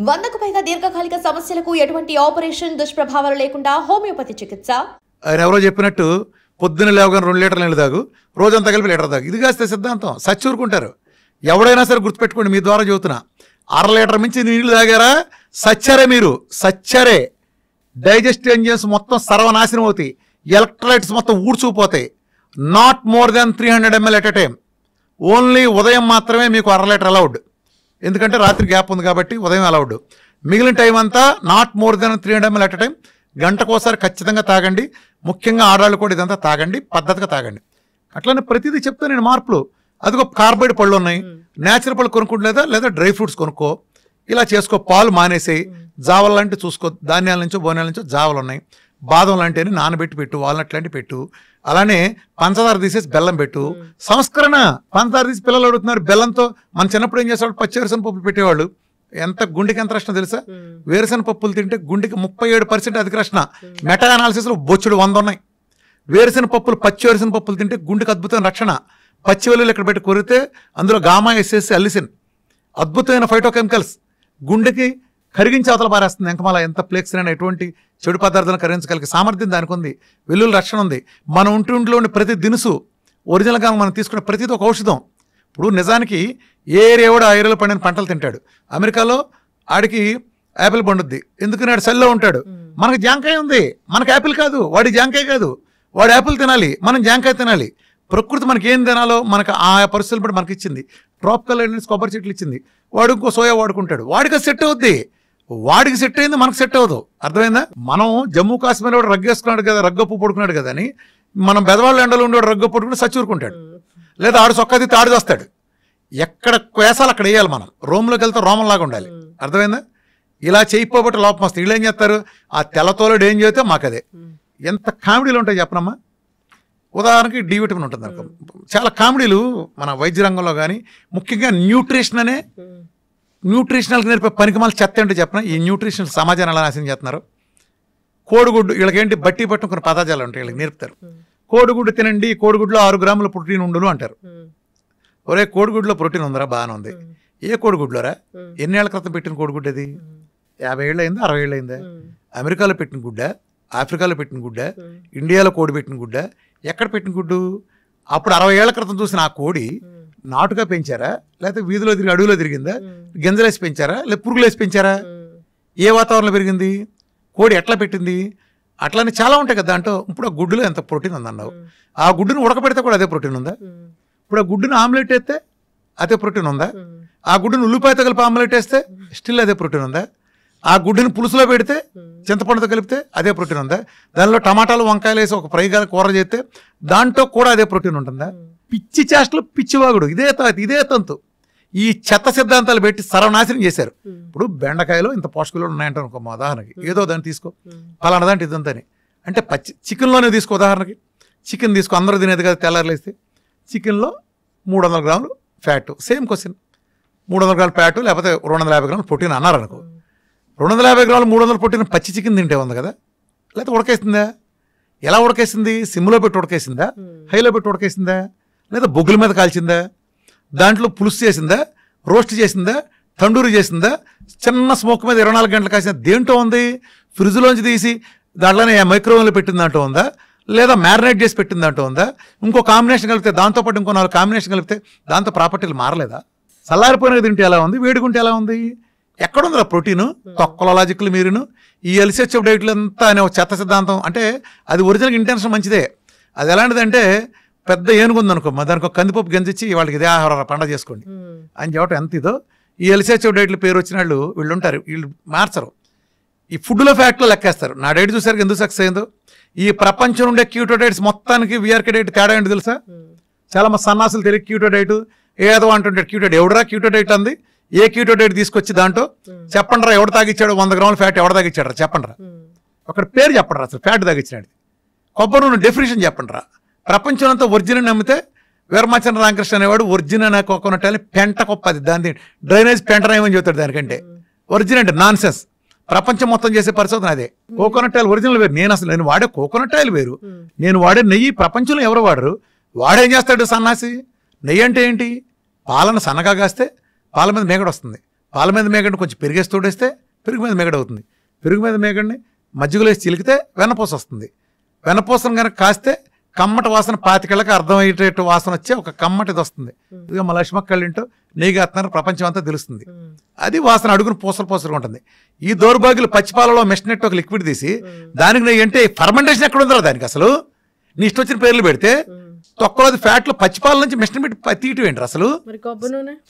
100కు పైగా దీర్ఘకాలిక సమస్యలకు ఎటువంటి ఆపరేషన్ దుష్ప్రభావాలు లేకుండా హోమియోపతి చికిత్స. ఆయన ఎవరో చెప్పినట్టు పొద్దున లేవగానే 2 లీటర్ల నీళ్ళు తాగు, రోజంతా కలిపి లీటర్ తాగు. ఇది కాస్తే సిద్ధాంతం సచ్చూరుకుంటారు. ఎవడైనా సరే గుర్తుపెట్టుకోండి, మీ ద్వారా చెబుతున్నా. 1/2 లీటర్ మించి నీళ్లు తాగారా సచ్చరే, మీరు సచ్చరే. డైజెస్టివ్ ఎంజైమ్స్ మొత్తం సర్వనాశనం అవుతాయి, ఎలక్ట్రోలైట్స్ మొత్తం ఊడ్చుకుపోతాయి. Not more than 300 ml at a time. Only ఉదయం మాత్రమే మీకు 1/2 లీటర్ అలౌడ్, ఎందుకంటే రాత్రి గ్యాప్ ఉంది కాబట్టి ఉదయం అలౌడ్. మిగిలిన టైం అంతా not more than 300 ml at a time. గంటకోసారి ఖచ్చితంగా తాగండి. ముఖ్యంగా ఆడవాళ్ళు కూడా ఇదంతా తాగండి, పద్ధతిగా తాగండి. అట్లనే ప్రతిదీ చెప్తా నేను మార్పులు. అదిగో కార్బైడ్ పళ్ళు ఉన్నాయి, న్యాచురల్ పళ్ళు కొనుక్కుంటలేదా, లేదా డ్రై ఫ్రూట్స్ కొనుక్కో, ఇలా చేసుకో. పాలు మానేసేయి, జావలు లాంటివి చూసుకో, ధాన్యాల నుంచో బోనాల నుంచో జావలు ఉన్నాయి. బాదం లాంటివి నానబెట్టి పెట్టు, వాల్నట్ లాంటివి పెట్టు. అలానే పంచదార తీసేసి బెల్లం పెట్టు. సంస్కరణ. పంచదార తీసి పిల్లలు అడుగుతున్నారు బెల్లంతో. మన చిన్నప్పుడు ఏం చేసేవాళ్ళు, పచ్చి వేరుశనగ పప్పులు పెట్టేవాళ్ళు. గుండెకి ఎంత రక్షణ తెలుసా? వేరుశనగ పప్పులు తింటే గుండెకి 37% అధిక రక్షణ. మెటా అనాలిసిస్లో బొచ్చుడు 100 ఉన్నాయి. వేరుశనగ పప్పులు, పచ్చి వేరుశనగ పప్పులు తింటే గుండెకి అద్భుతమైన రక్షణ. పచ్చి వెల్లుల్లి ఇక్కడ పెట్టి కొరితే అందులో గామా ఎస్ఎస్ అల్లిసిన్, అద్భుతమైన ఫైటోకెమికల్స్, గుండెకి కరిగించి అవతల పారేస్తుంది. ఎంకమాల ఎంత ఫ్లేక్స్ అయినా ఎటువంటి చెడు పదార్థాలను కరిగించగలిగే సామర్థ్యం దానికి ఉంది. వెల్లుల్లి రక్షణ ఉంది. మన ఒంట్లో ఉండే ప్రతి దినుసు ఒరిజినల్గా మనం తీసుకునే ప్రతిది ఒక ఔషధం. ఇప్పుడు నిజానికి ఏ ఏరియా కూడా ఆ ఏరియాలో పండిన పంటలు తింటాడు. అమెరికాలో ఆడికి యాపిల్ పండుద్ది, ఎందుకని ఆడు చలిలో ఉంటాడు. మనకు జాంకాయ ఉంది, మనకు యాపిల్ కాదు. వాడి జాంకాయ కాదు, వాడు యాపిల్ తినాలి, మనం జాంకాయ తినాలి. ప్రకృతి మనకి ఏం తినాలో మనకు ఆ పరిస్థితులు బట్టి మనకి ఇచ్చింది. ట్రాపికల్ కొబ్బరి చెట్లు ఇచ్చింది, వాడు ఇంకో సోయా వాడుకుంటాడు, వాడికి సెట్ అవుద్ది. వాడికి సెట్ అయింది, మనకు సెట్ అవ్వదు. అర్థమైందా? మనం జమ్మూ కాశ్మీర్ వాడు రగ్గేసుకున్నాడు కదా, రగ్గప్పు పడుకున్నాడు కదా అని మనం బెదవాళ్ళ ఎండలో ఉండేవాడు రగ్గప్పు పడుకుని సచ్చూరుకుంటాడు. లేదా ఆడు సొక్కది తాడు చేస్తాడు. ఎక్కడ వేసాలు అక్కడ వేయాలి. మనం రోమ్లోకి వెళ్తే రోమంలాగా ఉండాలి. అర్థమైందా? ఇలా చేయిపోబట్టి లోపం వస్తుంది. వీళ్ళు ఏం చేస్తారు, ఆ తెల్లతోలుడు ఏం చేస్తే మాకు అదే. ఎంత కామెడీలు ఉంటాయి చెప్పనమ్మా. ఉదాహరణకి డి విటమిన్ ఉంటుంది అనుకో. చాలా కామెడీలు మన వైద్య రంగంలో కానీ, ముఖ్యంగా న్యూట్రిషన్ అనే న్యూట్రిషనల్కి నేర్పే పనికిమాల చెత్త ఏంటో చెప్పిన. ఈ న్యూట్రిషన్ సమాజాన్ని ఎలా నాశనం చేస్తున్నారు. కోడిగుడ్డు, వీళ్ళకేంటి బట్టి పట్టిన కొన్ని పదార్థాలు ఉంటాయి, వీళ్ళకి నేర్పుతారు. కోడిగుడ్డు తినండి, కోడిగుడ్లో 6 గ్రాముల ప్రోటీన్ ఉండును అంటారు. ఒరే కోడిగుడ్లో ప్రోటీన్ ఉందరా, బాగానే ఉంది. ఏ కోడిగుడ్లోరా? ఎన్నేళ్ల క్రితం పెట్టిన కోడిగుడ్డు అది? 50 ఏళ్ళు అయిందా, 60 ఏళ్ళు అయిందా? అమెరికాలో పెట్టిన గుడ్డ, ఆఫ్రికాలో పెట్టిన గుడ్డ, ఇండియాలో కోడి పెట్టిన గుడ్డ, ఎక్కడ పెట్టిన గుడ్డు? అప్పుడు 60 ఏళ్ల క్రితం చూసిన ఆ కోడి నాటుగా పెంచారా, లేకపోతే వీధిలో తిరిగి అడవిలో తిరిగిందా, గింజలేసి పెంచారా, లేదా పురుగులేసి పెంచారా? ఏ వాతావరణంలో పెరిగింది? కోడి ఎట్లా పెట్టింది? అట్లానే చాలా ఉంటాయి కదా దాంట్లో. ఇప్పుడు ఆ గుడ్డులో ఎంత ప్రోటీన్ ఉందన్నావు, ఆ గుడ్డును ఉడకపెడితే కూడా అదే ప్రోటీన్ ఉందా? ఇప్పుడు ఆ గుడ్డును ఆమ్లెట్ వేస్తే అదే ప్రోటీన్ ఉందా? ఆ గుడ్డును ఉల్లిపాయతో కలిపి ఆమ్లెట్ వేస్తే స్టిల్ అదే ప్రోటీన్ ఉందా? ఆ గుడ్డుని పులుసులో పెడితే, చింతపండుతో కలిపితే అదే ప్రోటీన్ ఉందా? దానిలో టమాటాలు వంకాయలు వేసి ఒక ఫ్రై కూర చేస్తే దాంట్లో కూడా అదే ప్రోటీన్ ఉంటుందా? పిచ్చి చేష్టలు, పిచ్చివాగుడు, ఇదే తంతు. ఈ చెత్త సిద్ధాంతాలు పెట్టి సర్వనాశనం చేశారు. ఇప్పుడు బెండకాయలో ఇంత పోషకాలు ఉన్నాయంటే అనుకో, మా ఉదాహరణకి ఏదో దాన్ని తీసుకో, పలానా దాంట్లో ఇదంతని అంటే పచ్చి చికెన్లోనే తీసుకో. ఉదాహరణకి చికెన్ తీసుకో, అందరూ తినేది కదా. తెల్లారులేస్తే చికెన్లో 300 గ్రాములు ఫ్యాట్. సేమ్ క్వశ్చన్, 300 గ్రాముల ఫ్యాట్ లేకపోతే 250 గ్రాములు ప్రోటీన్ అన్నారు అనుకో. 250 గ్రాములు 300 ప్రోటీన్ పచ్చి చికెన్ తింటే ఉంది కదా, లేకపోతే ఉడకేసిందా? ఎలా ఉడకేసింది? సిమ్లో పెట్టి ఉడకేసిందా, హైలో పెట్టి ఉడకేసిందా, లేదా బొగ్గుల మీద కాల్చిందా, దాంట్లో పులుసు చేసిందా, రోస్ట్ చేసిందా, తండూరి చేసిందా, చిన్న స్మోక్ మీద 24 గంటలు కాసిందా? దేంట్లో ఉంది? ఫ్రిడ్జ్లోంచి తీసి దాంట్లోనే మైక్రోవేవ్లో పెట్టిన దాంట్లో ఉందా, లేదా మ్యారినేట్ చేసి పెట్టిన దాంట్లో ఉందా? ఇంకో కాంబినేషన్ కలిపితే, దాంతోపాటు ఇంకో 4 కాంబినేషన్ కలిపితే దాంతో ప్రాపర్టీలు మారలేదా? చల్లారిపోయినది తింటే ఎలా ఉంది, వేడుకుంటే ఎలా ఉంది? ఎక్కడుందిరా ప్రోటీను? తొక్కల లాజిక్లు మీరును. ఈ ఎల్సిహెచ్ఎఫ్ డైట్లు అంతా అనే ఒక చెత్త సిద్ధాంతం. అంటే అది ఒరిజినల్ ఇంటెన్షన్ మంచిదే. అది ఎలాంటిదంటే, పెద్ద ఏనుగుందనుకో, దానికి ఒక కందిపప్పు గంజిచ్చి వాళ్ళకి ఇదే ఆహార పండగ చేసుకోండి అని చెప్పడం ఎంత ఇదో. ఈ ఎల్సిహెచ్ఎఫ్ డైట్లు పేరు వచ్చిన వీళ్ళు ఉంటారు, వీళ్ళు మార్చరు. ఈ ఫుడ్లో ఫ్యాక్ట్లో లెక్కేస్తారు. నా డైట్ చూసారు ఎందుకు సక్సెస్ అయిందో. ఈ ప్రపంచం ఉండే క్యూటో డైట్స్ మొత్తానికి వీఆర్కే డైట్ తేడా ఏంటి తెలుసా? చాలా మంది సన్నాసులు తెలియదు క్యూటో డైట్ ఏదో అంటుంటాడు. క్యూటో డైట్ ఎవడరా క్యూటో డైట్ అంది? ఏ క్యూటో డైట్ తీసుకొచ్చి దాంట్లో చెప్పండి రా, ఎవడు తాగిచ్చాడు 100 గ్రాముల ఫ్యాట్ ఎవడు తాగిచ్చాడు రా చెప్పండి రా. ఒకటి పేరు చెప్పండి రా, అసలు ఫ్యాట్ తాగిచ్చినాడు. కొబ్బరి నూనె డెఫినేషన్ చెప్పండి రా. ప్రపంచం అంతా ఒరిజినల్ నమ్మితే వీరమాచంద్ర రామకృష్ణ అనేవాడు ఒరిజినల్ కోకోనట్ అని పెంట కొప్పది, దాని డ్రైనేజ్ పెంటనేమని చెబుతాడు. దానికంటే ఒరిజినల్ నాన్ సెన్స్. ప్రపంచం మొత్తం చేసే పరిశోధన అదే. కోకోనట్ ఆయిల్ ఒరిజినల్ వేరు. నేను వాడే కోకోనట్ ఆయిల్ వేరు, నేను వాడే నెయ్యి ప్రపంచంలో ఎవరు వాడరు. వాడేం చేస్తాడు సన్నాసి? నెయ్యి అంటే ఏంటి? పాలను సన్నగా కాస్తే పాల మీద మేగడ వస్తుంది, పాల మీద మేగడిని కొంచెం పెరిగేసి తోడేస్తే పెరుగు మీద మేగడ అవుతుంది. పెరుగు మీద మేగడిని మజ్జిగలో వేసి చిలికితే వెన్నపూస వస్తుంది. వెన్నపూసను కనుక కాస్తే కమ్మటి వాసన 25 అర్థమయ్యేటట్టు వాసన వచ్చే ఒక కమ్మటిది వస్తుంది. ఇదిగో మా లక్ష్మక్కళ్ళు ఇంటూ నెయ్యి కాస్తున్నారు, ప్రపంచం అంతా తెలుస్తుంది. అది వాసన అడుగును పూసలుగా ఉంటుంది. ఈ దౌర్భాగ్యులు పచ్చిపాలలో మెషినెట్ ఒక లిక్విడ్ తీసి దానికి నెయ్యి అంటే ఫర్మెంటేషన్ ఎక్కడ ఉందో దానికి అసలు నీ ఇష్టం వచ్చిన పేర్లు పెడితే తొక్కలోది ఫ్యాట్లు పచ్చిపాల నుంచి మిషన్ పెట్టి తీయటం ఏంటి అసలు?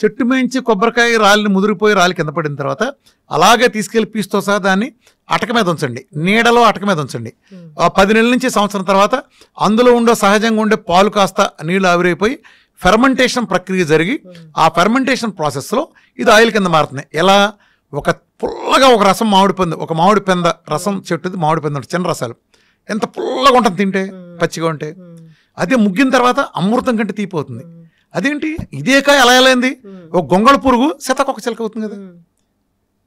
చెట్టు మేంచి కొబ్బరికాయ రాలిని ముదిరిపోయి రాలి కింద పడిన తర్వాత అలాగే తీసుకెళ్లి పీస్తో సహా దాన్ని అటక మీద ఉంచండి, నీడలో అటక మీద ఉంచండి. 10 నెలల నుంచి సంవత్సరం తర్వాత అందులో ఉండే సహజంగా ఉండే పాలు కాస్త నీళ్లు ఆవిరైపోయి ఫెర్మెంటేషన్ ప్రక్రియ జరిగి ఆ ఫెర్మెంటేషన్ ప్రాసెస్లో ఇది ఆయిల్ కింద మారుతుంది. ఎలా? ఒక పుల్లగా ఒక రసం ఒక మామిడి పెంద రసం చెట్టుది మామిడి పెంద చిన్న రసాలు ఎంత పుల్లగా ఉంటుంది తింటే, పచ్చిగా ఉంటే. అదే ముగ్గిన తర్వాత అమృతం కంటే తీపిపోతుంది. అదేంటి ఇదే కాయ అలా అయింది? ఒక గొంగళ పురుగు సీతాకొక చిలక అవుతుంది కదా.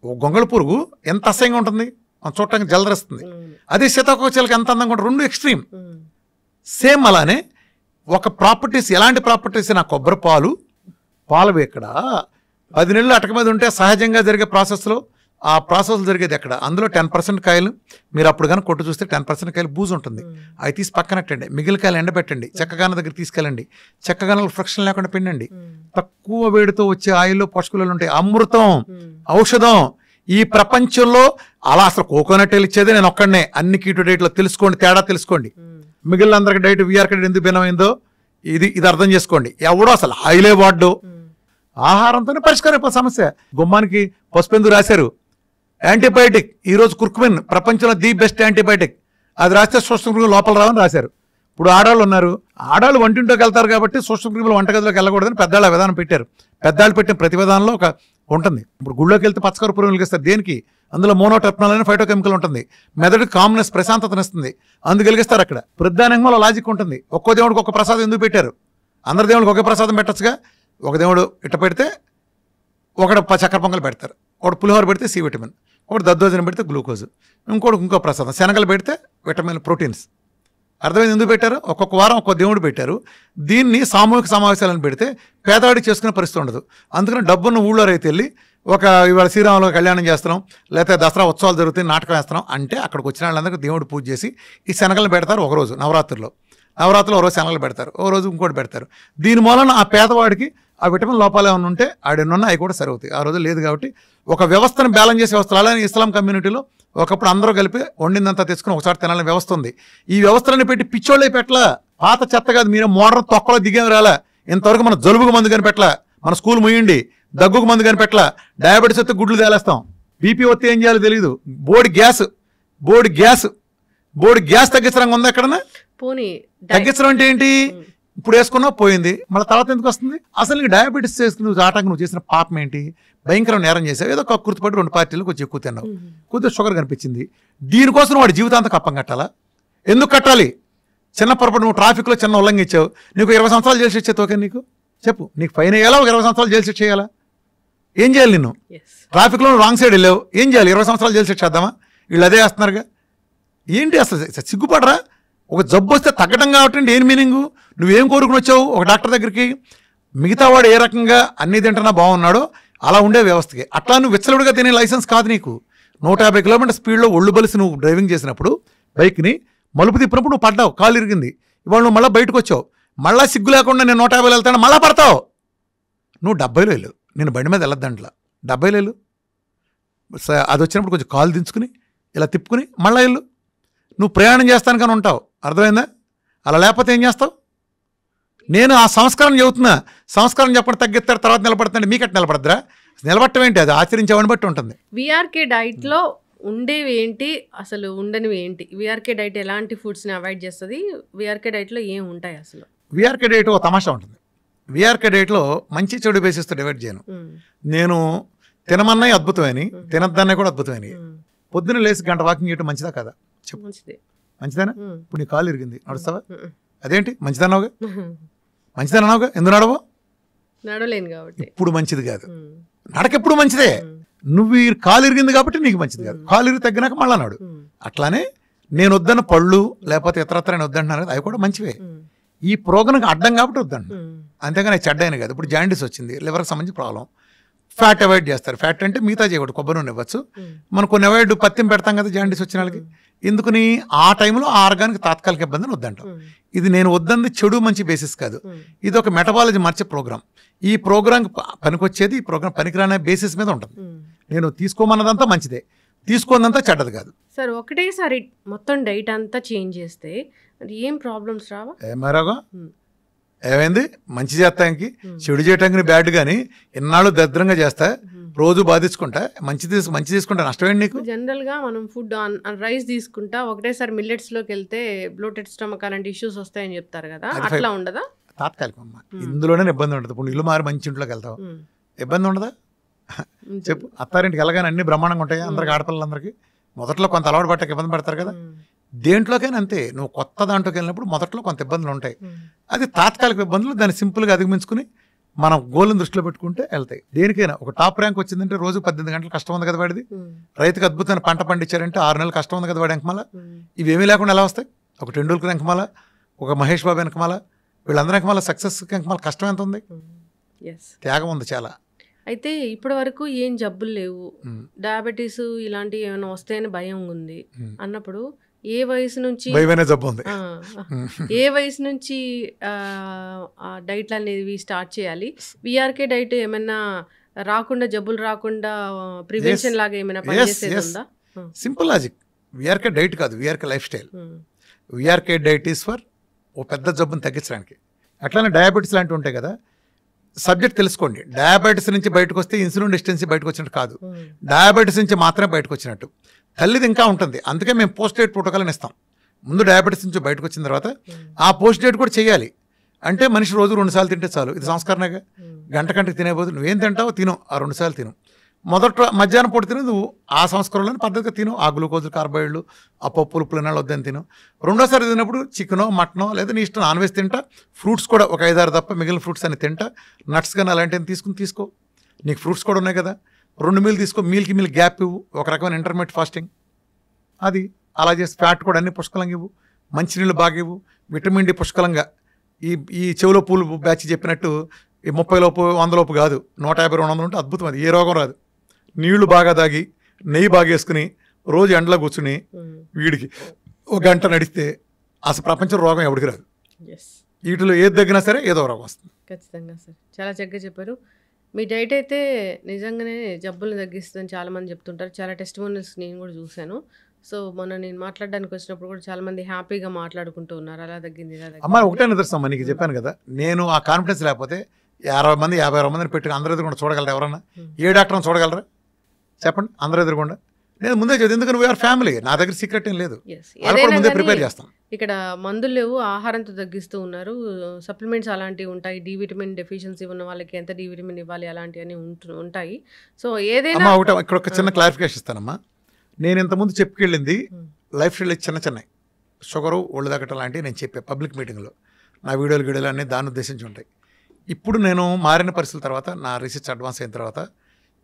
ఒక గొంగళ పురుగు ఎంత అసహ్యంగా ఉంటుంది, చూడటానికి జలదరిస్తుంది. అదే సీతాకొక చిలక ఎంత అందంగా ఉంటుంది. 2 ఎక్స్ట్రీమ్. సేమ్ అలానే ఒక ప్రాపర్టీస్, ఎలాంటి ప్రాపర్టీస్? నా కొబ్బరి పాలు ఎక్కడ 10 నెలలు అటక మీద ఉంటే సహజంగా జరిగే ప్రాసెస్లో ఆ ప్రాసెస్ జరిగేది ఎక్కడ? అందులో 10% కాయలు మీరు అప్పుడు కానీ కొట్టు చూస్తే 10% కాయలు బూజు ఉంటుంది. అవి తీసి పక్కనట్టండి. మిగిలిన కాయలు ఎండబెట్టండి. చెక్కగాన దగ్గర తీసుకెళ్ళండి. చెక్కగానలు ఫ్రిక్షన్ లేకుండా పిండండి. తక్కువ వేడితో వచ్చే ఆయిల్లో పోషకాలు ఉంటాయి. అమృతం, ఔషధం. ఈ ప్రపంచంలో అలా అసలు కోకోనట్ ఆయిల్ ఇచ్చేది నేను ఒక్కడనే. అన్ని కీటో డైట్లో తెలుసుకోండి, తేడా తెలుసుకోండి. మిగిలిన అందరికి డైట్ వీఆర్ డైట్ ఎందుకు భిన్నమైందో ఇది అర్థం చేసుకోండి. ఎవడో అసలు ఆయిలే వాడ్డు. ఆహారంతోనే పరిష్కారం అయిపోయి సమస్య. గుమ్మానికి పసుపెందుకు రాశారు? యాంటీబయాటిక్. ఈరోజు కుర్కుమిన్ ప్రపంచంలో ది బెస్ట్ యాంటీబయాటిక్. అది రాస్తే సూక్ష్మక్రిములు లోపల రావని రాశారు. ఇప్పుడు ఆడవాళ్ళు ఉన్నారు, ఆడవాళ్ళు వంటింట్లోకి వెళ్తారు కాబట్టి సూక్ష్మక్రిములు వంటగదిలోకి వెళ్ళకూడదని పెద్దవాళ్ళ విధానం పెట్టారు. పెద్దవాళ్ళు పెట్టిన ప్రతి విధానంలో ఒక ఉంటుంది. ఇప్పుడు గుళ్ళోకి వెళ్తే పచ్చకర్పూరం వెలిగిస్తారు. దేనికి? అందులో మోనోటెప్నాల్ అనే ఫైటోకెమికల్ ఉంటుంది. మెదడుకి కామ్నెస్, ప్రశాంతతనిస్తుంది. అందుకు వెలిగిస్తారు. అక్కడ ప్రధానంగా లాజిక్ ఉంటుంది. ఒక్కో దేవుడికి ఒక ప్రసాదం ఎందుకు పెట్టారు? అందరి దేవుడికి ఒకే ప్రసాదం పెట్టచ్చుగా. ఒక దేవుడు ఇట్ట పెడితే ఒకడు చక్కెర పొంగల్ పెడతారు, ఒకటి పులిహోర పెడితే సి విటమిన్, ఒకటి దద్దోజనం పెడితే గ్లూకోజ్, ఇంకో ప్రసాదం శనగలు పెడితే విటమిన్, ప్రోటీన్స్. అర్థమైంది ఎందుకు పెట్టారు? ఒక్కొక్క వారం ఒక్కొక్క దేవుడు పెట్టారు. దీన్ని సామూహిక సమావేశాలను పెడితే పేదవాడికి చేసుకునే పరిస్థితి ఉండదు. అందుకని డబ్బున్న ఊళ్ళో రైతు వెళ్ళి ఇవాళ శ్రీరాములు కళ్యాణం చేస్తున్నాం, లేకపోతే దసరా ఉత్సవాలు జరుగుతాయి, నాటకం వేస్తున్నాం అంటే అక్కడికి వచ్చిన వాళ్ళందరికీ దేవుడు పూజ చేసి ఈ శనగలను పెడతారు. ఒకరోజు నవరాత్రుల్లో ఒక రోజు శనగలు పెడతారు, ఒక రోజు ఇంకోటి పెడతారు. దీని మూలన ఆ పేదవాడికి ఆ విటమిన్ లోపాలు ఏమైనా ఉంటే ఆడెన్నున్నా అవి కూడా సరివుతాయి. ఆ రోజు లేదు కాబట్టి ఒక వ్యవస్థను బ్యాలెన్స్ చేసే వ్యవస్థలు. అలానే ఇస్లాం కమ్యూనిటీలో ఒకప్పుడు అందరూ కలిపి వండిందంతా తెచ్చుకుని ఒకసారి తినాలని వ్యవస్థ ఉంది. ఈ వ్యవస్థలని పెట్టి పిచ్చోళ్ళే పెట్టలా. పాత చెత్త కాదు, మీరు మోడర్న్ తొక్కలో దిగేం రాలా. ఇంతవరకు మన జలుబుకు మందు కనిపెట్టలా, మన స్కూల్ ముయ్యండి, దగ్గుకు మందు కనిపెట్టలా, డయాబెటీస్ వస్తే గుడ్లు తేలేస్తాం, బీపీ వస్తే ఏం చేయాలో తెలియదు, బోర్డు గ్యాస్ తగ్గించడం ఉందా ఎక్కడన్నా? తగ్గించడం అంటే ఏంటి? ఇప్పుడు వేసుకున్నా పోయింది, మళ్ళీ తర్వాత ఎందుకు వస్తుంది? అసలు నీకు డయాబెటీస్ చేసుకుని నువ్వు చేసిన పాపం ఏంటి? భయంకరం నేరం చేసావు. ఏదో కక్కుర్తిపడి 2 పార్టీలు కొంచెం ఎక్కువ తిన్నావు, కొద్దిగా షుగర్ కనిపించింది. దీనికోసం వాడి జీవితాంతం కప్పం కట్టాలా? ఎందుకు కట్టాలి? చిన్న పొరపాటు నువ్వు ట్రాఫిక్లో చిన్న ఉల్లంఘించావు, నీకు 20 సంవత్సరాలు జైలు శిక్ష ఓకే? నీకు చెప్పు, నీకు ఫైన్ వేయాలా? ఒక 20 సంవత్సరాలు జైలు శిక్ష చేయాలా? ఏం చేయాలి? నిన్ను ట్రాఫిక్లో రాంగ్ సైడ్ వెళ్ళావు, ఏం చేయాలి? 20 సంవత్సరాలు జైలు శిక్ష చేద్దామా? వీళ్ళు అదే వేస్తున్నారుగా. ఏంటి అసలు సిగ్గుపడరా? ఒక జబ్బు వస్తే తగ్గడం కాబట్టి ఏం మీనింగు? నువ్వేం కోరుకుని వచ్చావు ఒక డాక్టర్ దగ్గరికి? మిగతా వాడు ఏ రకంగా అన్ని తింటున్నా బాగున్నాడో అలా ఉండే వ్యవస్థకి. అట్లా నువ్వు విచ్చలుడిగా తినే లైసెన్స్ కాదు నీకు. 150 కిలోమీటర్ స్పీడ్లో ఒళ్ళు బలిసి నువ్వు డ్రైవింగ్ చేసినప్పుడు బైక్ని మలుపు తిప్పినప్పుడు నువ్వు పడ్డావు, కాలు ఇరిగింది. ఇవాళ నువ్వు మళ్ళీ బయటకు వచ్చావు, మళ్ళీ సిగ్గు లేకుండా నేను 150 వెళ్తాను, మళ్ళీ పడతావు. నువ్వు 70లో వెళ్ళు, నేను బండి మీద వెళ్ళొద్దంట్లా, 70లో వెళ్ళు. అది వచ్చినప్పుడు కొంచెం కాలు దించుకుని ఇలా తిప్పుకుని మళ్ళీ వెళ్ళు. నువ్వు ప్రయాణం చేస్తాను కానీ ఉంటావు. అర్థమైందా? అలా లేకపోతే ఏం చేస్తావు? నేను ఆ సంస్కారం చెబుతున్నా. సంస్కారం చెప్పడం తగ్గిస్తారు, తర్వాత నిలబడతాండి. మీకట్టు నిలబడద్దురా? నిలబడటం ఏంటి? అది ఆచరించేవాడిని బట్టి ఉంటుంది. విఆర్కే డైట్లో ఉండేవి ఏంటి, అసలు ఉండనివి ఏంటి? విఆర్కే డైట్ ఎలాంటి ఫుడ్స్ని అవాయిడ్ చేస్తుంది? విఆర్కే డైట్లో ఏం ఉంటాయి అసలు? విఆర్కే డైట్ ఒక తమాషా ఉంటుంది. విఆర్కే డైట్లో మంచి చెడు బేసిస్తో డివైడ్ చేయను. నేను తినమన్నాయి అద్భుతమైనవి, తినద్దన్నాయి కూడా అద్భుతమైనవి. పొద్దున్న లేచి గంట వాకింగ్ చేయడం మంచిదా కదా? చెప్పు. మంచిదేనా? ఇప్పుడు నీ కాలు ఇరిగింది, నడుస్తావా? అదేంటి మంచిదన్నావుగా? మంచిదన్నావుగా, ఎందుకు నడవో? నడవలేను కాబట్టి. ఇప్పుడు మంచిది కాదు, నడకెప్పుడు మంచిదే. నువ్వు ఈ కాలు ఇరిగింది కాబట్టి నీకు మంచిది కాదు. కాలు ఇరిగి తగ్గినాక మళ్ళా నాడు. అట్లానే నేను వద్దన్న పళ్ళు లేకపోతే ఇతరత్ర నేను వద్దంటున్నాను కదా, అవి కూడా మంచివే. ఈ ప్రోగ్రాంకి అడ్డం కాబట్టి వద్దండి, అంతేగాని చెడ్డైన కాదు. ఇప్పుడు జాండీస్ వచ్చింది, లివర్కి సంబంధించి ప్రాబ్లం. ఫ్యాట్ అవాయిడ్ చేస్తారు. ఫ్యాట్ అంటే మిగతా చేయకూడదు, కొబ్బరి నూనె ఇవ్వచ్చు. మనం కొన్ని అవాయిడ్ పత్యం పెడతాం కదా జాండీస్ వచ్చిన వాళ్ళకి. ఎందుకని ఆ టైంలో ఆ ఆర్గానికి తాత్కాలిక ఇబ్బందిని వద్దంటాం. ఇది నేను వద్దంది చెడు మంచి బేసిస్ కాదు, ఇది ఒక మెటబాలజీ మార్చే ప్రోగ్రామ్. ఈ ప్రోగ్రామ్ పనికొచ్చేది, ఈ ప్రోగ్రామ్ పనికిరానే బేసిస్ మీద ఉంటుంది. నేను తీసుకోమన్నదంతా మంచిదే, తీసుకోనంతా చెడ్డది కాదు. సార్ ఒకటేసారి మొత్తం డైట్ అంతా చేంజ్ చేస్తే ఏం ప్రాబ్లమ్స్ రావా? ఏమారాగా ఏమైంది, మంచి చేస్తానికి చెడు చేయటానికి బ్యాడ్ కానీ ఇన్నాళ్ళు దరిద్రంగా చేస్తా, రోజు బాధించుకుంటా, మంచి తీసుకుంటా, నష్టమేంటి నీకు? జనరల్ గా మనం ఫుడ్ రైస్ తీసుకుంటా ఒకటేసారి మిల్లెట్స్ లోకి వెళ్తే బ్లోటెడ్ స్టమక్ అలాంటి ఇష్యూస్ వస్తాయని చెప్తారు కదా, అట్లా ఉండదా? తాత్కాలికం అమ్మా, ఇందులోనే ఇబ్బంది ఉంటుంది. ఇప్పుడు ఇల్లు మారి మంచి ఇంట్లోకి వెళ్తావు, ఇబ్బంది ఉండదా? చెప్పు. అత్తారింటికి వెళ్ళగానే అన్ని బ్రహ్మాండంగా ఉంటాయి అందరికి, ఆడపిల్లలందరికీ. మొదట్లో కొంత అలవాటు పట్టక ఇబ్బంది పడతారు కదా, దేంట్లోకైనా అంతే. నువ్వు కొత్త దాంట్లోకి వెళ్ళినప్పుడు మొదట్లో కొంత ఇబ్బందులు ఉంటాయి, అది తాత్కాలిక ఇబ్బందులు. దాన్ని సింపుల్గా అధిగమించుకుని మనం గోల్ని దృష్టిలో పెట్టుకుంటే వెళ్తాయి. దేనికైనా ఒక టాప్ ర్యాంక్ వచ్చిందంటే రోజు 18 గంటలు కష్టం ఉంది కదా వాడిది. రైతుకి అద్భుతమైన పంట పండించారంటే 6 నెలలు కష్టం ఉంది కదా వాడి వెనకమాల. ఇవేమీ లేకుండా ఎలా వస్తాయి? ఒక టెండూల్కర్ వెనకమాల, ఒక మహేష్ బాబు వెనకమాల, వీళ్ళందరి వెనకమాల సక్సెస్ వెనకమాల కష్టం ఎంత ఉంది, త్యాగం ఉంది చాలా. అయితే ఇప్పటి వరకు ఏం జబ్బులు లేవు, డయాబెటీస్ ఇలాంటివి ఏమైనా వస్తాయని భయం ఉంది అన్నప్పుడు ఏ వయసు నుంచి జబ్బు ఉంది, ఏ వయసు నుంచి డైట్లు అనేవి స్టార్ట్ చేయాలి? విఆర్కే డైట్ ఏమైనా రాకుండా, జబ్బులు రాకుండా ప్రివెన్షన్ లాగా ఏమైనా పనిచేసేది ఉందా? Simple logic. విఆర్కే డైట్ కాదు, VRK lifestyle. VRK diet is for ఓ పెద్ద జబ్బును తగ్గించడానికి. అట్లానే డయాబెటీస్ లాంటివి ఉంటాయి కదా, సబ్జెక్ట్ తెలుసుకోండి. డయాబెటీస్ నుంచి బయటకు వస్తే ఇన్సులిన్ రెసిస్టెన్సీ బయటకు వచ్చినట్టు కాదు, డయాబెటీస్ నుంచి మాత్రమే బయటకు వచ్చినట్టు. తల్లిది ఇంకా ఉంటుంది, అందుకే మేము పోస్ట్ డేట్ ప్రోటోకాల్ అని ఇస్తాం. ముందు డయాబెటీస్ నుంచి బయటకు వచ్చిన తర్వాత ఆ పోస్ట్ డేట్ కూడా చేయాలి. అంటే మనిషి రోజు 2 సార్లు తింటే చాలు, ఇది సంస్కరణగా. గంటకి తినే బదులు నువ్వేం తింటావో తిను, ఆ 2 సార్లు తిను. మధ్యాహ్నం పూట తిను, నువ్వు ఆ సంస్కరణలోని పద్ధతిగా తిను. ఆ గ్లూకోజులు, కార్బోహైడ్రేట్లు, ఆ పప్పులు, పులినాలు వద్దని తిను. రెండోసారి తిన్నప్పుడు చికెనో మటనో లేదా నీ ఇష్టం నాన్ వెజ్ తింటా. ఫ్రూట్స్ కూడా ఒక 5-6 తప్ప మిగిలిన ఫ్రూట్స్ అని తింటా. నట్స్ కానీ అలాంటివి తీసుకో. నీకు ఫ్రూట్స్ కూడా ఉన్నాయి కదా, 2 మీల్ తీసుకో. మీల్కి మీల్ గ్యాప్ ఇవ్వు, ఒక రకమైన ఇంటర్మీడియట్ ఫాస్టింగ్. అది అలా చేసి ఫ్యాట్ కూడా అన్ని పుష్కలంగా ఇవ్వు, మంచినీళ్ళు బాగా ఇవ్వు, విటమిన్ డి పుష్కలంగా. ఈ చెవులో పూలు బ్యాచ్ చెప్పినట్టు ఈ 30 లోపు 100 లోపు కాదు, 150, 200 ఉంటే అద్భుతం. అది ఏ రోగం రాదు. నీళ్లు బాగా తాగి, నెయ్యి బాగా వేసుకుని, రోజు ఎండలో కూర్చుని వీడికి 1 గంట నడిస్తే అసలు ప్రపంచం రోగం ఎవరికి రాదు. వీటిలో ఏది తగ్గినా సరే ఏదో రోగం వస్తుంది. ఖచ్చితంగా సార్, చాలా చక్కగా చెప్పారు. మీ డైట్ అయితే నిజంగానే జబ్బులు తగ్గిస్తుందని చాలామంది చెప్తుంటారు. చాలా టెస్టిమోనియల్స్ నేను కూడా చూశాను. సో మొన్న నేను మాట్లాడడానికి వచ్చినప్పుడు కూడా చాలా మంది హ్యాపీగా మాట్లాడుకుంటూ ఉన్నారు, అలా తగ్గింది ఇలా తగ్గింది. అమ్మ ఒకటే నిదర్శనం అమ్మ, నీకు చెప్పాను కదా, నేను ఆ కాన్ఫిడెన్స్ లేకపోతే 50 మంది 50 మందిని పెట్టి అందరూ ఎదురుకుండా చూడగలరా? ఎవరన్నా ఏ డాక్టర్ని చూడగలరా చెప్పండి? అందరూ ఎదురుకుండా. నేను ముందే చదివి, ఎందుకంటే వీఆర్ ఫ్యామిలీ, నా దగ్గర సీక్రెట్ ఏం లేదు, ముందే ప్రిపేర్ చేస్తాం. ఇక్కడ మందులు లేవు, ఆహారంతో తగ్గిస్తూ ఉన్నారు. సప్లిమెంట్స్ అలాంటివి ఉంటాయి, డి విటమిన్ డెఫిషియన్సీ ఉన్న వాళ్ళకి ఎంత డి విటమిన్ ఇవ్వాలి అలాంటివన్నీ ఉంటాయి. సో ఏదైనా ఒకటి ఇక్కడ ఒక చిన్న క్లారిఫికేషన్ ఇస్తానమ్మా. నేను ఇంతకుముందు చెప్పుకెళ్ళింది లైఫ్ స్టైల్ చిన్న షుగరు, ఒళ్ళు తగ్గటం లాంటివి నేను చెప్పే పబ్లిక్ మీటింగ్లో. నా వీడియోలు అన్నీ దాన్ని ఉద్దేశించి ఉంటాయి. ఇప్పుడు నేను మారిన పరిస్థితుల తర్వాత, నా రీసెర్చ్ అడ్వాన్స్ అయిన తర్వాత,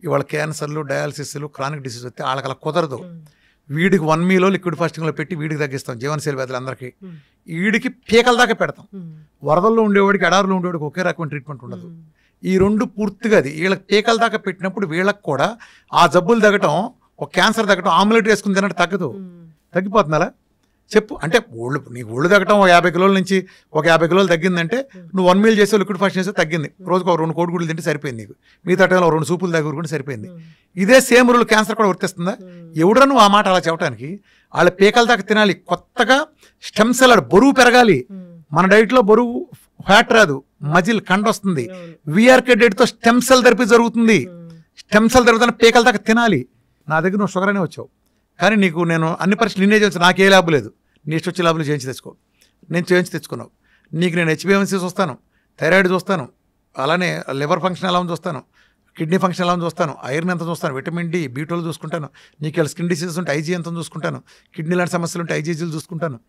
ఇవాళ క్యాన్సర్లు, డయాలసిస్లు, క్రానిక్ డిసీజ్ వస్తే వాళ్ళకి అలా కుదరదు. వీడికి 1 మీలో లిక్విడ్ ఫాస్టింగ్లో పెట్టి వీడికి తగ్గిస్తాం, జీవనశైలి వ్యాధులు అందరికీ. వీడికి పీకల దాకా పెడతాం. వరదల్లో ఉండేవాడికి, ఎడారులో ఉండేవాడికి ఒకే రకమైన ట్రీట్మెంట్ ఉండదు. ఈ 2 పూర్తిగా అది వీళ్ళకి పీకల దాకా పెట్టినప్పుడు వీళ్ళకి కూడా ఆ జబ్బులు తగ్గటం, ఒక క్యాన్సర్ తగ్గటం, ఆమ్లెట్ వేసుకుని తినట్టు తగ్గదు, తగ్గిపోతుంది. అలా చెప్పు. అంటే నీకు ఒళ్ళు తగ్గటం 50 కిలోల నుంచి ఒక 50 కిలోలు తగ్గిందంటే నువ్వు 1 మీల్ చేసే లిక్విడ్ ఫాస్టింగ్ చేస్తే తగ్గింది. రోజుకు 2 కోడిగుడ్లు తింటే సరిపోయింది, నీకు మిగతా టైంలో 2 సూపులు దగ్గర సరిపోయింది. ఇదే సేమ్ రూల్ క్యాన్సర్ కూడా వర్తిస్తుందా? ఎవడరా నువ్వు ఆ మాట అలా చెప్పడానికి? వాళ్ళ పీకల దాకా తినాలి. కొత్తగా స్టెమ్ సెల్ బరువు పెరగాలి. మన డైట్లో బరువు ఫ్యాట్ రాదు, మజిల్ కండ వస్తుంది. విఆర్కే డైట్తో స్టెమ్ సెల్ థెరపీ జరుగుతుంది. స్టెమ్ సెల్ జరుగుతున్న పీకల దాకా తినాలి. నా దగ్గర నువ్వు షుగర్ అనే వచ్చావు, కానీ నీకు నేను అన్ని పరీక్షలు నిన్నే చేయించు, నాకే ల్యాబ్ లేదు. నీ ఇష్టం వచ్చే ల్యాబ్లు చేయించి తెచ్చుకో. నేను చేయించి తెచ్చుకున్నావు. నీకు నేను హెచ్బిఎంసీ చూస్తాను, థైరాయిడ్ చూస్తాను, అలానే లివర్ ఫంక్షన్ ఎలా ఉంది చూస్తాను, కిడ్నీ ఫంక్షన్ ఎలా ఉంది చూస్తాను, ఐరన్ ఎంత చూస్తాను, విటమిన్ డి, B12 చూసుకుంటాను. నీకు ఇలా స్కిన్ డిసీజెస్ ఉంటే ఐజీ ఎంత చూసుకుంటాను, కిడ్నీ లాంటి సమస్యలు ఉంటే ఐజీజీలు చూసుకుంటాను.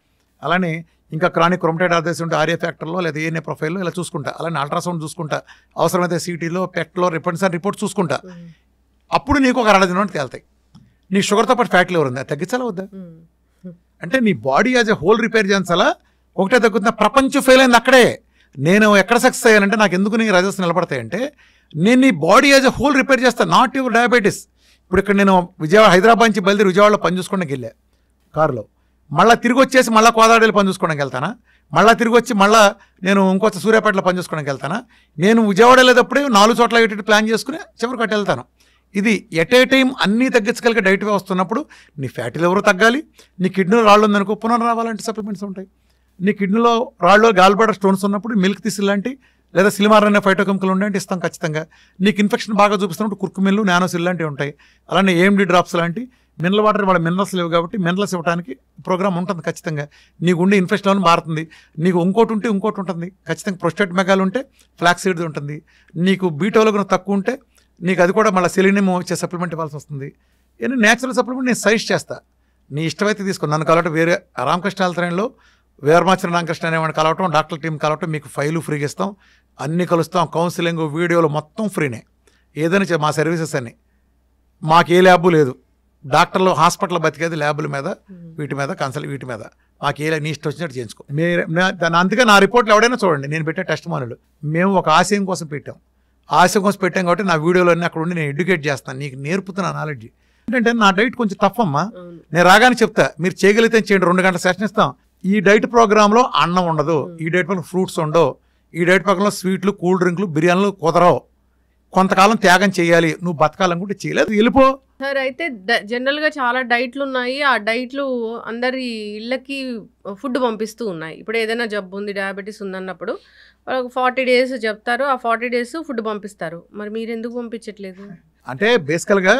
అలానే ఇంకా క్రానిక్ రొమటైడ్ ఆర్థరైటిస్ ఉంటే ఆర్ఏ ఫ్యాక్టర్లో లేదా ఏఎన్ఏ ప్రొఫైల్లో ఇలా చూసుకుంటా. అలానే అల్ట్రాసౌండ్ చూసుకుంటా, అవసరమైతే సిటీలో, పెట్లో రిపోర్ట్ చూసుకుంటా. అప్పుడు నీకు ఒక 2 దినాలు తేలుతాయి. నీ షుగర్తో పాటు ఫ్యాట్ లివర్ ఉంది, అది తగ్గించాలా వద్దా? అంటే నీ body as a whole repair చేయించాలా? ఒకటే తగ్గుతున్నా, ప్రపంచం ఫెయిల్ అయింది అక్కడే. నేను ఎక్కడ సక్సెస్ అయ్యానంటే నాకు ఎందుకు నీ రిజల్ట్స్ నిలబడతాయంటే నేను నీ body as a whole repair చేస్తాను, నాట్ యువర్ డయాబెటీస్. ఇప్పుడు ఇక్కడ నేను హైదరాబాద్ నుంచి బయలుదేరి విజయవాడలో పని చూసుకోవడానికి వెళ్ళా కారులో, మళ్ళీ తిరిగి వచ్చేసి మళ్ళీ కోదాడలో పని చూసుకోవడానికి వెళ్తానా, మళ్ళీ తిరిగి వచ్చి మళ్ళీ నేను ఇంకొక సూర్యాపేటలో పని చూసుకోవడానికి వెళ్తానా. నేను విజయవాడ వెళ్ళేటప్పుడే 4 చోట్ల ఇటు ప్లాన్ చేసుకుని చివరికి అటు వెళ్తాను. ఇది ఎట్ ఏ టైం అన్నీ తగ్గించగలిగే డైట్ వస్తున్నప్పుడు నీ ఫ్యాటీ లివర్ తగ్గాలి, నీ కిడ్నీలో రాళ్ళు ఉందనుకో పునరావాలంటే సప్లిమెంట్స్ ఉంటాయి. నీ కిడ్నీలో రాళ్ళు గాల్బ్లాడర్ స్టోన్స్ ఉన్నప్పుడు మిల్క్ తీసి లాంటి లేదా సిలిమార్ అనే ఫైటోకెమికల్ ఉండే ఇస్తాం ఖచ్చితంగా. నీకు ఇన్ఫెక్షన్ బాగా చూపిస్తున్నప్పుడు కుర్కుమిల్లు నానోసిల్ లాంటివి ఉంటాయి. అలానే ఏఎండి డ్రాప్స్ లాంటి మినరల్ వాటర్ వాళ్ళ మినరల్స్ లేవు కాబట్టి మినరల్స్ ఇవ్వడానికి ప్రోగ్రామ్ ఉంటుంది ఖచ్చితంగా. నీకు ఉండే ఇన్ఫెక్షన్ మారుతుంది. నీకు ఇంకోటి ఉంటే ఇంకోటి ఉంటుంది ఖచ్చితంగా. ప్రొస్టేట్ మెగాలు ఉంటే ఫ్లాక్స్ సీడ్ ఉంటుంది. నీకు బీటోలో తక్కువ ఉంటే నీకు అది కూడా మళ్ళీ సెలీనియం వచ్చే సప్లిమెంట్ ఇవ్వాల్సి వస్తుంది. ఏదైనా న్యాచురల్ సప్లిమెంట్ నేను సజెస్ట్ చేస్తా, నీ ఇష్టమైతే తీసుకో. నన్ను కలవటం వేరే రామకృష్ణ ఆల్తరణలో వేర్మాచరణ రామకృష్ణ అనేవాడిని కలవటం, డాక్టర్ టీం కలవటం, మీకు ఫైలు ఫ్రీగా ఇస్తాం, అన్నీ కలుస్తాం, కౌన్సిలింగ్ వీడియోలు మొత్తం ఫ్రీనే. ఏదైనా మా సర్వీసెస్ అన్నీ మాకు ఏ ల్యాబు లేదు. డాక్టర్లు హాస్పిటల్ బతికేది ల్యాబుల మీద, వీటి మీద కన్సల్ట్, వీటి మీద మాకు ఏ నీ ఇష్టం వచ్చినట్టు చేయించుకో. అందుకే నా రిపోర్ట్లు ఎవడైనా చూడండి, నేను పెట్టే టెస్ట్ మానులు మేము ఒక ఆశయం కోసం పెట్టాం. ఆశయం కోసం పెట్టాం కాబట్టి నా వీడియోలు అన్నీ అక్కడ ఉండి నేను ఎడ్యుకేట్ చేస్తాను, నీకు నేర్పుతున్నా నాలెడ్జ్. ఏంటంటే నా డైట్ కొంచెం టఫ్ అమ్మా, నేను రాగానే చెప్తా మీరు చేయగలిగితే చేయండి, 2 గంటల సెషన్ ఇస్తాం. ఈ డైట్ ప్రోగ్రాంలో అన్నం ఉండదు, ఈ డైట్ ప్రోగ్రాం ఫ్రూట్స్ ఉండవు, ఈ డైట్ ప్రోగ్రాంలో స్వీట్లు, కూల్ డ్రింక్లు, బిర్యానీలు కుదరవు. కొంతకాలం త్యాగం చేయాలి, నువ్వు బతకాలనుకుంటే చేయలేదు వెళ్ళిపో. సార్ అయితే జనరల్గా చాలా డైట్లు ఉన్నాయి, ఆ డైట్లు అందరి ఇళ్ళకి ఫుడ్ పంపిస్తూ ఉన్నాయి. ఇప్పుడు ఏదైనా జబ్బు ఉంది, డయాబెటీస్ ఉందన్నప్పుడు వాళ్ళకి 40 days చెప్తారు, ఆ 40 days ఫుడ్ పంపిస్తారు. మరి మీరు ఎందుకు పంపించట్లేదు? అంటే బేసికల్గా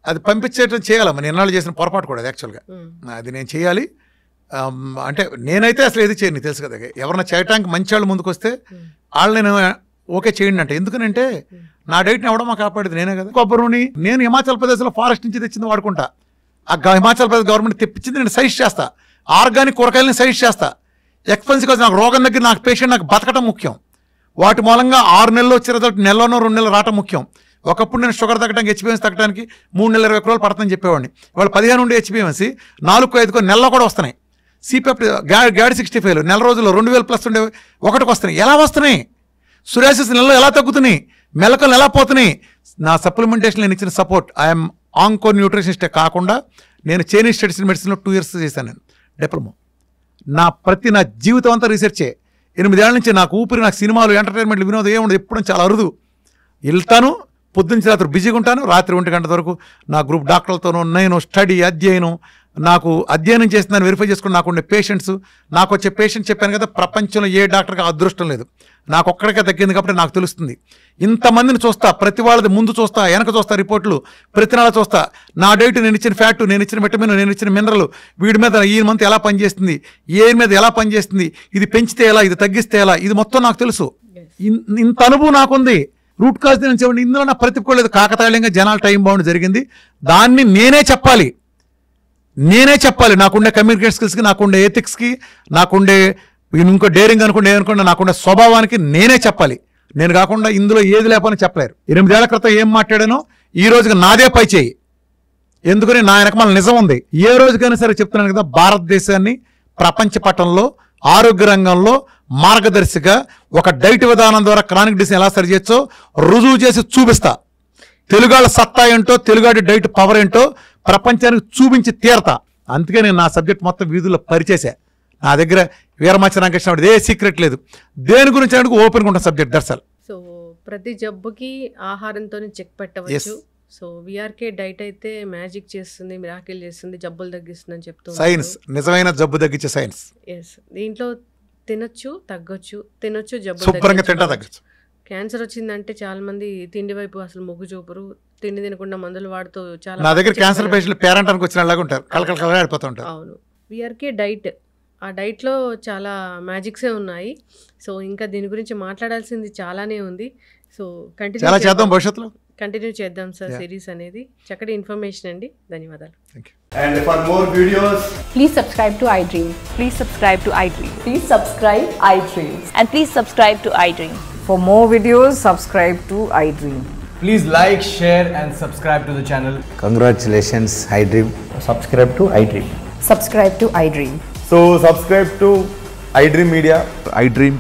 అది పంపించేటం చేయాలమ్మా. నేను ఎన్నాళ్ళు చేసిన పొరపాటు కూడా అది యాక్చువల్గా అది నేను చేయాలి. అంటే నేనైతే అసలు ఏది చేయను, తెలుసు కదా. ఎవరన్నా చేయటానికి మంచి వాళ్ళు ముందుకు వస్తే వాళ్ళు నేను ఓకే చేయండి అంటే. ఎందుకనంటే నా డైట్ని ఎవడో మాకు కాపాడేది నేనే కదా. కొబ్బరి నూనె నేను హిమాచల్ ప్రదేశ్లో ఫారెస్ట్ నుంచి తెచ్చింది వాడుకుంటా. ఆ హిమాచల్ ప్రదేశ్ గవర్నమెంట్ తెప్పించింది నేను సజెస్ట్ చేస్తా. ఆర్గానిక్ కూరగాయలని సజెస్ట్ చేస్తా. ఎక్స్పెన్సివ్ కాదు, నాకు రోగం దగ్గర నాకు పేషెంట్ నాకు బతకటం ముఖ్యం. వాటి మూలంగా 6 నెలలు వచ్చే రిజల్ట్ నెలలోనో 2 నెలలు రావటం ముఖ్యం. ఒకప్పుడు నేను షుగర్ తగ్గడానికి HbA1c తగ్గడానికి 3 నెలల 20 రోజులు పడుతుందని చెప్పేవాడిని. వాళ్ళు 15 నుండి HbA1c 4-5 నెలలో కూడా వస్తున్నాయి. సిపెప్ గ్యాడ్ 65 నెల రోజుల్లో 2000+ ఉండే ఒకటికి వస్తున్నాయి. ఎలా వస్తున్నాయి? సురాసిస్ నెలలో ఎలా తగ్గుతున్నాయి? మెలకలు ఎలా పోతున్నాయి? నా సప్లిమెంటేషన్ నేను ఇచ్చిన సపోర్ట్. ఐఎమ్ ఆంకో న్యూట్రిషనిస్టే కాకుండా నేను చైనీస్ స్టడీస్ మెడిసిన్లో 2 years చేశాను నేను డిప్లొమా. నా జీవితం అంతా రీసెర్చే. 8 ఏళ్ల నుంచి నాకు ఊపిరి, నాకు సినిమాలు, ఎంటర్టైన్మెంట్లు, వినోదం ఏముండదు. ఎప్పుడు చాలా అరుదు. వెళ్తాను, పొద్దున్న రాత్రి బిజీగా ఉంటాను, రాత్రి 1 గంట వరకు నా గ్రూప్ డాక్టర్లతోనూ నేను స్టడీ అధ్యయనం, నాకు అధ్యయనం చేస్తున్నాను, వెరిఫై చేసుకుని నాకు ఉండే పేషెంట్స్, నాకు వచ్చే పేషెంట్ చెప్పాను కదా, ప్రపంచంలో ఏ డాక్టర్కి అదృష్టం లేదు, నాకు ఒక్కడికే తగ్గింది కాబట్టి నాకు తెలుస్తుంది. ఇంతమందిని చూస్తా, ప్రతి వాళ్ళది ముందు చూస్తా, వెనక చూస్తా, రిపోర్ట్లు ప్రతి నెల చూస్తా. నా డైట్, నేను ఇచ్చిన ఫ్యాట్, నేను ఇచ్చిన విటమిన్, నేను ఇచ్చిన మినరల్, వీడి మీద ఈ మంత్ ఎలా పనిచేస్తుంది, ఏ మీద ఎలా పనిచేస్తుంది, ఇది పెంచితే ఎలా, ఇది తగ్గిస్తే ఎలా, ఇది మొత్తం నాకు తెలుసు. ఇంత అనుభవం నాకుంది. రూట్ కాజ్ నేను చెప్పండి, ఇందులో నా ప్రతిపోలేదు. కాకతాళీయంగా జనాల టైం బౌండ్ జరిగింది. దాన్ని నేనే చెప్పాలి. నాకుండే కమ్యూనికేషన్ స్కిల్స్కి, నాకుండే ఎథిక్స్కి, నాకుండే ఇంకో డేరింగ్ అనుకుంటే ఏమనుకుంటే నాకుండే స్వభావానికి నేనే చెప్పాలి. నేను కాకుండా ఇందులో ఏది లేపని చెప్పలేరు. 8 ఏళ్ల క్రితం ఏం మాట్లాడానో ఈ రోజుకి నాదే పై చేయి. ఎందుకని నా వెనకమాల నిజం ఉంది. ఏ రోజుకైనా సరే చెప్తున్నాను కదా, భారతదేశాన్ని ప్రపంచ పటంలో ఆరోగ్య రంగంలో మార్గదర్శిగా ఒక డైట్ విధానం ద్వారా క్రానిక్ డిసీజ్ ఎలా సరి చేయొచ్చో రుజువు చేసి చూపిస్తా. తెలుగాళ్ళ సత్తా ఏంటో, తెలుగాడి డైట్ పవర్ ఏంటో ప్రపంచానికి చూపించి తీరతా. అందుకే నేను నా సబ్జెక్ట్ మొత్తం వీధుల్లో పరిచేసా. నా దగ్గర వీరమాచి రామకృష్ణ ఏ సీక్రెట్ లేదు. దేని గురించి అంటే ఓపెన్గా ఉంటాను సబ్జెక్ట్. దర్శల్. సో ప్రతి జబ్బుకి ఆహారంతో చెక్ పెట్టవచ్చు. సో విఆర్కే డైట్ అయితే మ్యాజిక్ చేస్తుంది, మిరాకిల్ చేస్తుంది, జబ్బులు తగ్గిస్తుంది అని చెప్తూ సైన్స్, నిజమైన జబ్బు తగ్గించే సైన్స్. ఎస్, దీంట్లో తినొచ్చు, తగ్గొచ్చు, తినొచ్చు, జబ్బు శుభ్రంగా తింటా తగ్గచ్చు. క్యాన్సర్ వచ్చిందంటే చాలా మంది తిండి వైపు అసలు మొగ్గు చూపరు, తిండి తినకుండా మందులు వాడుతూ చాలా. నా దగ్గర క్యాన్సర్ పేషెంట్లు పేరెంటానికి వచ్చిన ఉంటారు, కలకల ఆడిపోతూ ఉంటారు. అవును, విఆర్కే డైట్, ఆ డైట్లో చాలా మ్యాజిక్సే ఉన్నాయి. సో ఇంకా దీని గురించి మాట్లాడాల్సింది చాలానే ఉంది. సో చాలా చేద్దాం, భవిష్యత్తులో కంటిన్యూ చేద్దాం సార్ సిరీస్ అనేది. చక్కటి ఇన్ఫర్మేషన్ అండి, ధన్యవాదాలు. And for more videos, please subscribe to iDream. Please subscribe to iDream. Please subscribe iDream. And please subscribe to iDream. For more videos, subscribe to iDream. please like, share and subscribe to the channel. Congratulations, iDream. Subscribe to iDream. Subscribe to iDream. So subscribe to iDream Media. iDream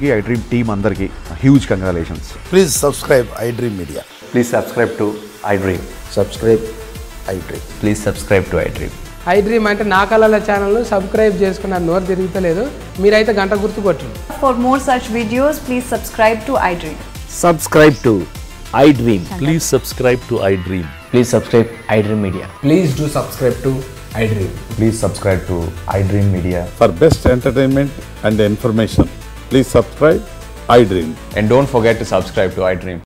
team అందరికి huge congratulations. Please subscribe iDream Media. Please subscribe to iDream. Subscribe iDream. Please subscribe to iDream. iDream అంటే నా కళల ఛానల్ను subscribe చేసుకున్న నోరు తిరుగుతలేదు, మీరైతే గంట గుర్తు కొట్టండి. For more such videos, please subscribe to iDream. Subscribe to iDream. Please subscribe to iDream. Please subscribe iDream Media. Please do subscribe to iDream. Please subscribe to iDream Media. For best entertainment and information, please subscribe iDream. And don't forget to subscribe to iDream.